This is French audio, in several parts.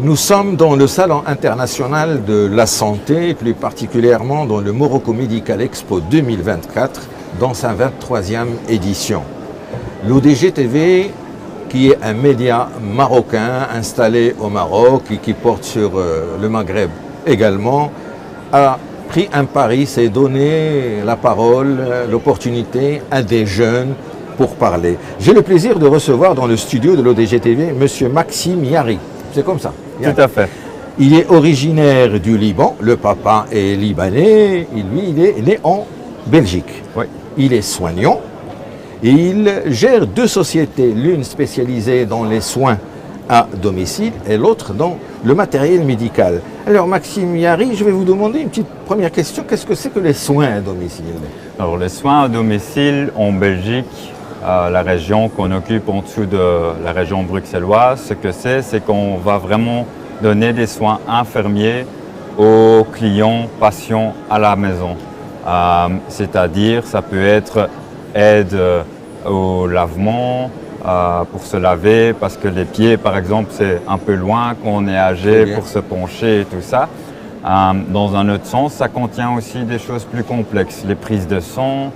Nous sommes dans le Salon international de la santé, plus particulièrement dans le Morocco Medical Expo 2024, dans sa 23e édition. L'ODG TV, qui est un média marocain installé au Maroc et qui porte sur le Maghreb également, a pris un pari, c'est donner la parole, l'opportunité à des jeunes pour parler. J'ai le plaisir de recevoir dans le studio de l'ODG TV M. Maxime Yari. C'est comme ça. Tout à fait. Il est originaire du Liban, le papa est libanais, et lui il est né en Belgique. Oui. Il est soignant et il gère deux sociétés, l'une spécialisée dans les soins à domicile et l'autre dans le matériel médical. Alors Maxime Yari, je vais vous demander une petite première question. Qu'est-ce que c'est que les soins à domicile? Alors les soins à domicile en Belgique, la région qu'on occupe en dessous de la région bruxelloise, ce que c'est qu'on va vraiment donner des soins infirmiers aux clients, patients à la maison. C'est-à-dire, ça peut être aide au lavement, pour se laver, parce que les pieds, par exemple, c'est un peu loin quand on est âgé pour se pencher et tout ça. Dans un autre sens, ça contient aussi des choses plus complexes, les prises de sang.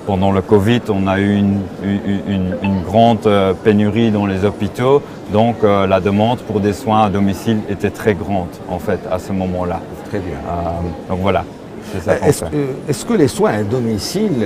Pendant le Covid, on a eu une grande pénurie dans les hôpitaux, donc la demande pour des soins à domicile était très grande en fait à ce moment-là. Très bien. Donc voilà, c'est ça qu'on fait. Est-ce que les soins à domicile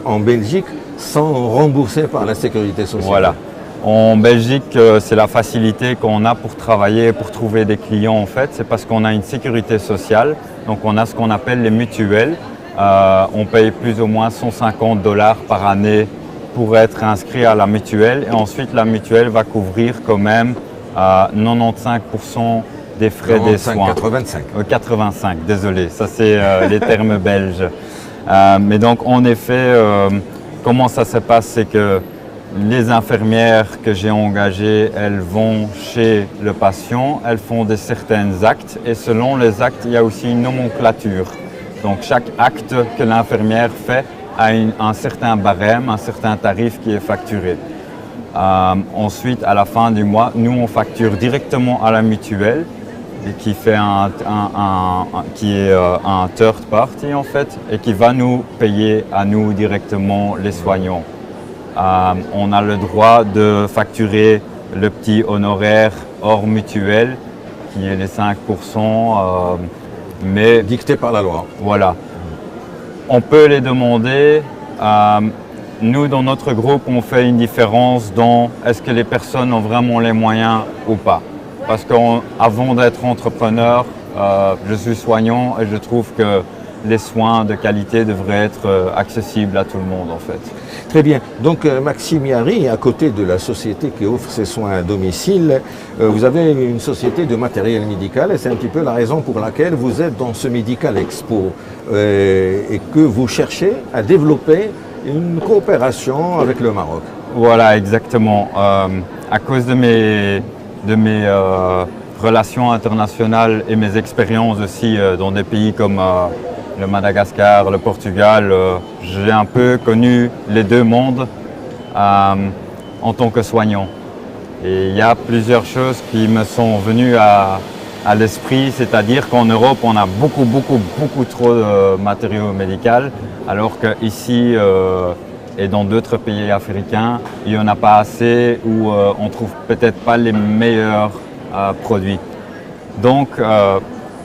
en Belgique sont remboursés par la sécurité sociale? Voilà. En Belgique, c'est la facilité qu'on a pour travailler, pour trouver des clients en fait. C'est parce qu'on a une sécurité sociale, donc on a ce qu'on appelle les mutuelles. On paye plus ou moins $150 par année pour être inscrit à la mutuelle et ensuite la mutuelle va couvrir quand même 95% des frais des soins. 85. 85, désolé, ça c'est les termes belges. Mais donc en effet, comment ça se passe, c'est que les infirmières que j'ai engagées, elles vont chez le patient, elles font certains actes et selon les actes, il y a aussi une nomenclature. Donc chaque acte que l'infirmière fait a un certain barème, un certain tarif qui est facturé. Ensuite, à la fin du mois, nous on facture directement à la mutuelle et qui est un third party en fait et qui va nous payer à nous directement les soignants. On a le droit de facturer le petit honoraire hors mutuelle qui est les 5%. Mais dicté par la loi. Voilà. On peut les demander. Nous, dans notre groupe, on fait une différence dans est-ce que les personnes ont vraiment les moyens ou pas. Parce qu'avant d'être entrepreneur, je suis soignant et je trouve que les soins de qualité devraient être accessibles à tout le monde en fait. Très bien. Donc Maxime Yari, à côté de la société qui offre ses soins à domicile, vous avez une société de matériel médical et c'est un petit peu la raison pour laquelle vous êtes dans ce Medical Expo et que vous cherchez à développer une coopération avec le Maroc. Voilà, exactement. À cause de mes relations internationales et mes expériences aussi dans des pays comme le Madagascar, le Portugal, j'ai un peu connu les deux mondes en tant que soignant. Et il y a plusieurs choses qui me sont venues à l'esprit, c'est-à-dire qu'en Europe, on a beaucoup trop de matériaux médicaux, alors qu'ici et dans d'autres pays africains, il n'y en a pas assez ou on ne trouve peut-être pas les meilleurs produits. Donc,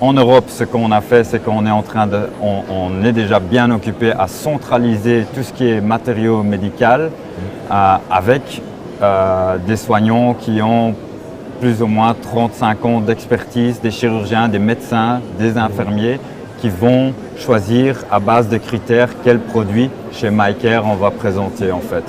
en Europe, ce qu'on a fait, c'est qu'on est on est déjà bien occupé à centraliser tout ce qui est matériaux médical avec des soignants qui ont plus ou moins 35 ans d'expertise, des chirurgiens, des médecins, des infirmiers qui vont choisir à base de critères quel produit chez MyCare on va présenter en fait.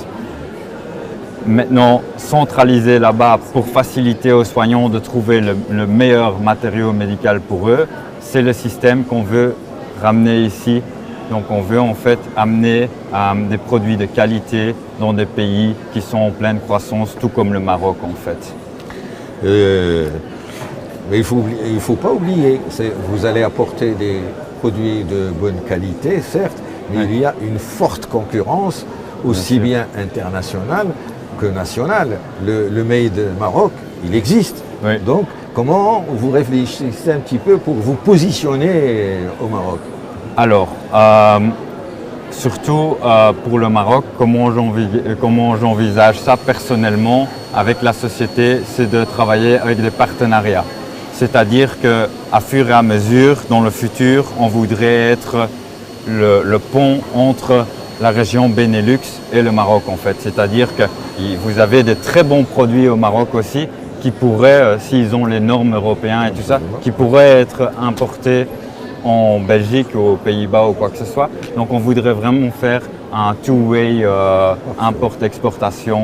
Maintenant, centraliser là-bas pour faciliter aux soignants de trouver le meilleur matériau médical pour eux, c'est le système qu'on veut ramener ici. Donc on veut en fait amener des produits de qualité dans des pays qui sont en pleine croissance, tout comme le Maroc en fait. Mais il faut pas oublier, vous allez apporter des produits de bonne qualité, certes, mais il y a une forte concurrence, aussi bien internationale que nationale. Le Made Maroc, il existe. Oui. Donc, Comment vous réfléchissez un petit peu pour vous positionner au Maroc? Alors, surtout pour le Maroc, comment j'envisage ça personnellement avec la société, c'est de travailler avec des partenariats. C'est-à-dire qu'à fur et à mesure, dans le futur, on voudrait être le pont entre la région Benelux et le Maroc en fait. C'est-à-dire que vous avez des très bons produits au Maroc aussi qui pourraient, s'ils ont les normes européennes et tout ça, qui pourraient être importés en Belgique, aux Pays-Bas ou quoi que ce soit. Donc on voudrait vraiment faire un two-way import-exportation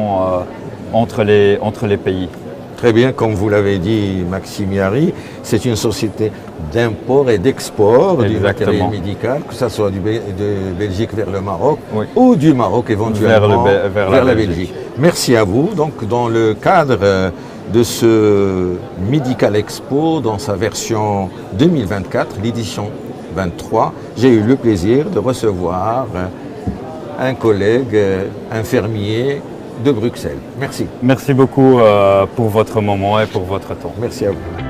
entre les pays. Très bien, comme vous l'avez dit, Maxime Yari, c'est une société d'import et d'export du matériel médical, que ce soit de Belgique vers le Maroc ou du Maroc éventuellement vers la Belgique. Merci à vous. Donc, dans le cadre de ce Medical Expo, dans sa version 2024, l'édition 23, j'ai eu le plaisir de recevoir un collègue infirmier de Bruxelles. Merci. Merci beaucoup pour votre moment et pour votre temps. Merci à vous.